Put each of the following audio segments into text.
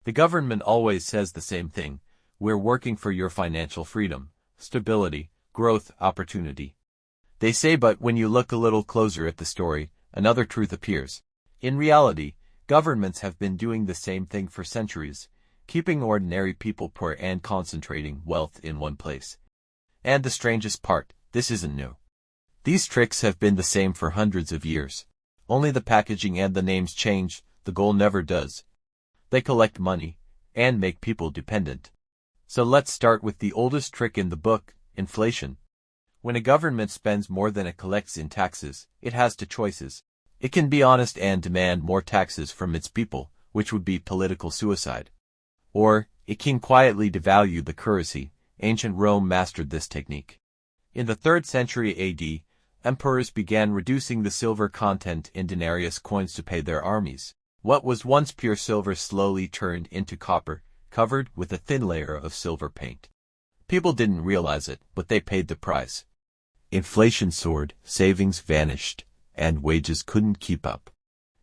The government always says the same thing: we're working for your financial freedom, stability, growth, opportunity. They say, but when you look a little closer at the story, another truth appears. In reality, governments have been doing the same thing for centuries, keeping ordinary people poor and concentrating wealth in one place. And the strangest part, this isn't new. These tricks have been the same for hundreds of years. Only the packaging and the names change, the goal never does. They collect money and make people dependent. So let's start with the oldest trick in the book, inflation. When a government spends more than it collects in taxes, it has two choices. It can be honest and demand more taxes from its people, which would be political suicide. Or, it can quietly devalue the currency. Ancient Rome mastered this technique. In the 3rd century AD, emperors began reducing the silver content in denarius coins to pay their armies. What was once pure silver slowly turned into copper, covered with a thin layer of silver paint. People didn't realize it, but they paid the price. Inflation soared, savings vanished, and wages couldn't keep up.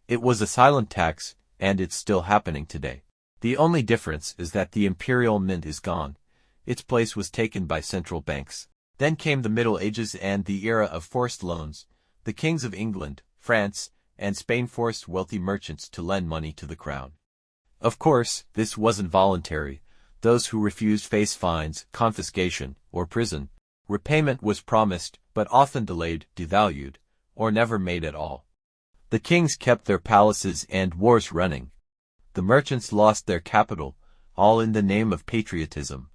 It was a silent tax, and it's still happening today. The only difference is that the imperial mint is gone. Its place was taken by central banks. Then came the Middle Ages and the era of forced loans. The kings of England, France, and Spain forced wealthy merchants to lend money to the crown. Of course, this wasn't voluntary. Those who refused faced fines, confiscation, or prison. Repayment was promised, but often delayed, devalued, or never made at all. The kings kept their palaces and wars running. The merchants lost their capital, all in the name of patriotism.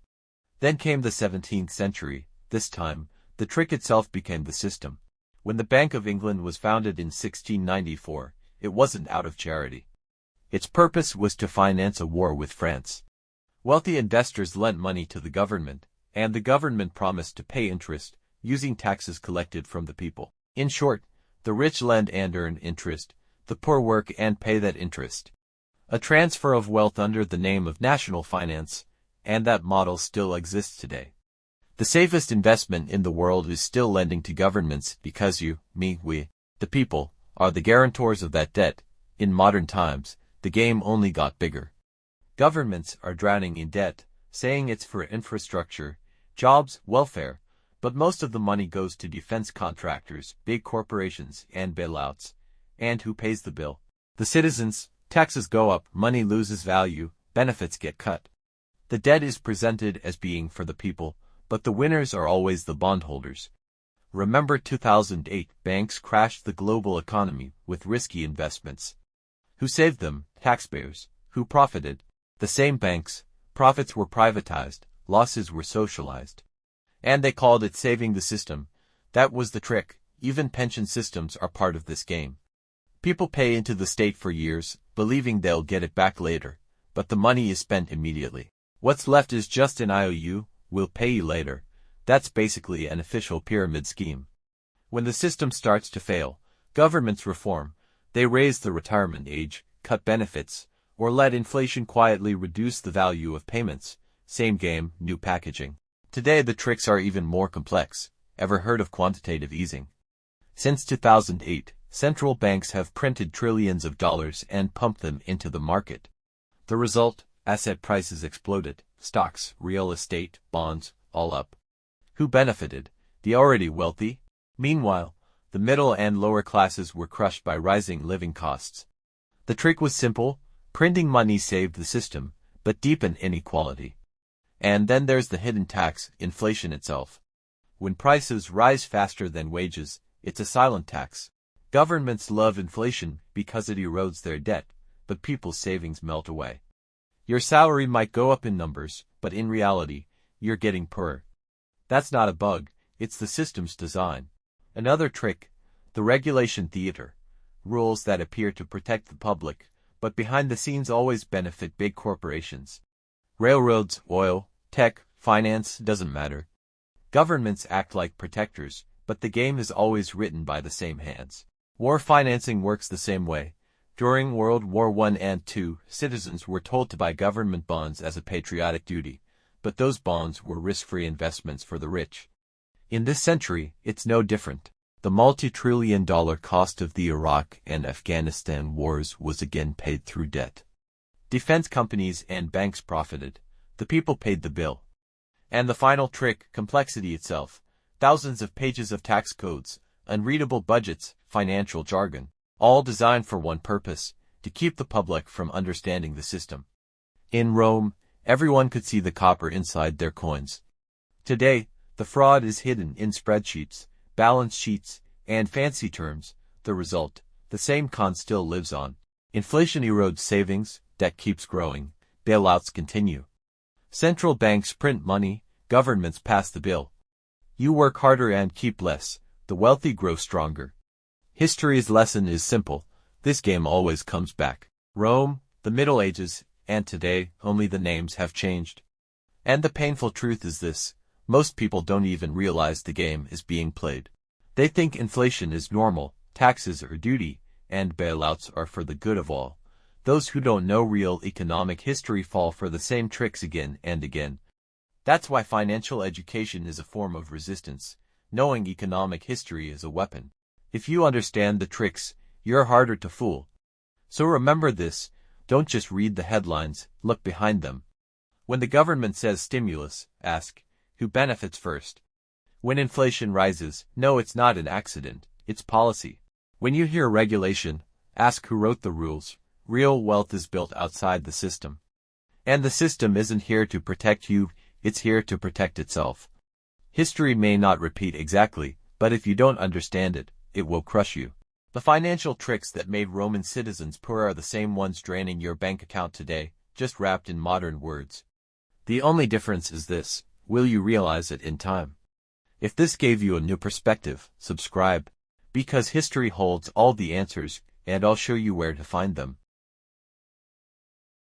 Then came the 17th century. This time, the trick itself became the system. When the Bank of England was founded in 1694, it wasn't out of charity. Its purpose was to finance a war with France. Wealthy investors lent money to the government, and the government promised to pay interest, using taxes collected from the people. In short, the rich lend and earn interest, the poor work and pay that interest. A transfer of wealth under the name of national finance, and that model still exists today. The safest investment in the world is still lending to governments because you, me, we, the people, are the guarantors of that debt. In modern times, the game only got bigger. Governments are drowning in debt, saying it's for infrastructure, jobs, welfare, but most of the money goes to defense contractors, big corporations, and bailouts. And who pays the bill? The citizens. Taxes go up, money loses value, benefits get cut. The debt is presented as being for the people, but the winners are always the bondholders. Remember 2008, banks crashed the global economy with risky investments. Who saved them? Taxpayers. Who profited? The same banks. Profits were privatized, losses were socialized. And they called it saving the system. That was the trick. Even pension systems are part of this game. People pay into the state for years, believing they'll get it back later, but the money is spent immediately. What's left is just an IOU, we'll pay you later. That's basically an official pyramid scheme. When the system starts to fail, governments reform. They raise the retirement age, cut benefits, or let inflation quietly reduce the value of payments. Same game, new packaging. Today the tricks are even more complex. Ever heard of quantitative easing? Since 2008, central banks have printed trillions of dollars and pumped them into the market. The result? Asset prices exploded. Stocks, real estate, bonds, all up. Who benefited? The already wealthy. Meanwhile, the middle and lower classes were crushed by rising living costs. The trick was simple. Printing money saved the system, but deepened inequality. And then there's the hidden tax, inflation itself. When prices rise faster than wages, it's a silent tax. Governments love inflation because it erodes their debt, but people's savings melt away. Your salary might go up in numbers, but in reality, you're getting poorer. That's not a bug, it's the system's design. Another trick, the regulation theater. Rules that appear to protect the public, but behind the scenes always benefit big corporations. Railroads, oil, tech, finance, doesn't matter. Governments act like protectors, but the game is always written by the same hands. War financing works the same way. During World War I and II, citizens were told to buy government bonds as a patriotic duty, but those bonds were risk-free investments for the rich. In this century, it's no different. The multi-trillion-dollar cost of the Iraq and Afghanistan wars was again paid through debt. Defense companies and banks profited. The people paid the bill. And the final trick, complexity itself. Thousands of pages of tax codes, unreadable budgets, financial jargon, all designed for one purpose, to keep the public from understanding the system. In Rome, everyone could see the copper inside their coins. Today, the fraud is hidden in spreadsheets, balance sheets, and fancy terms. The result, the same con still lives on. Inflation erodes savings, debt keeps growing, bailouts continue. Central banks print money, governments pass the bill. You work harder and keep less, the wealthy grow stronger. History's lesson is simple, this game always comes back. Rome, the Middle Ages, and today, only the names have changed. And the painful truth is this, most people don't even realize the game is being played. They think inflation is normal, taxes are duty, and bailouts are for the good of all. Those who don't know real economic history fall for the same tricks again and again. That's why financial education is a form of resistance. Knowing economic history is a weapon. If you understand the tricks, you're harder to fool. So remember this, don't just read the headlines, look behind them. When the government says stimulus, ask, who benefits first? When inflation rises, no, it's not an accident, it's policy. When you hear regulation, ask who wrote the rules. Real wealth is built outside the system. And the system isn't here to protect you, it's here to protect itself. History may not repeat exactly, but if you don't understand it, it will crush you. The financial tricks that made Roman citizens poor are the same ones draining your bank account today, just wrapped in modern words. The only difference is this, will you realize it in time? If this gave you a new perspective, subscribe. Because history holds all the answers, and I'll show you where to find them.